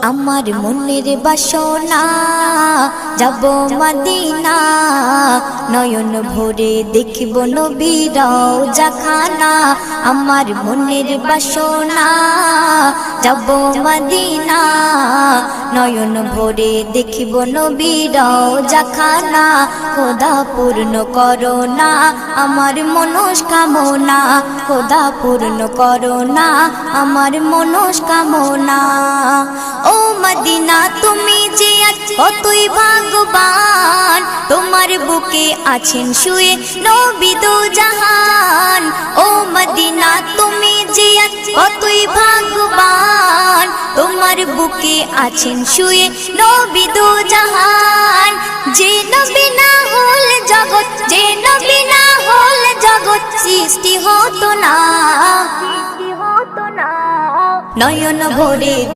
আমার মনের বাসনা যাব মদিনা, নয়ন ভরে দেখিব নবীর রওজাখানা। আমার মনের বাসনা যাব মদিনা, নয়ন ভরে দেখিব নবীর রওজাখানা। খোদা পূর্ণ করো না আমার মনস্কামনা, খোদা পূর্ণ করো না আমার মনস্কামনা। ও মদিনা তুমি যে আজ কতই ভাগ্যবান, তোমার বুকে আছেন শুয়ে নবী দো জাহান। ও মদিনা তুমি যে আজ কতই ভাগ্যবান, তোমার বুকে আছেন শুয়ে নবী দো জাহান। যে নবী না হল জগৎ, যে নবী না হল জগৎ সৃষ্টি হতো না, নয়ন ভরে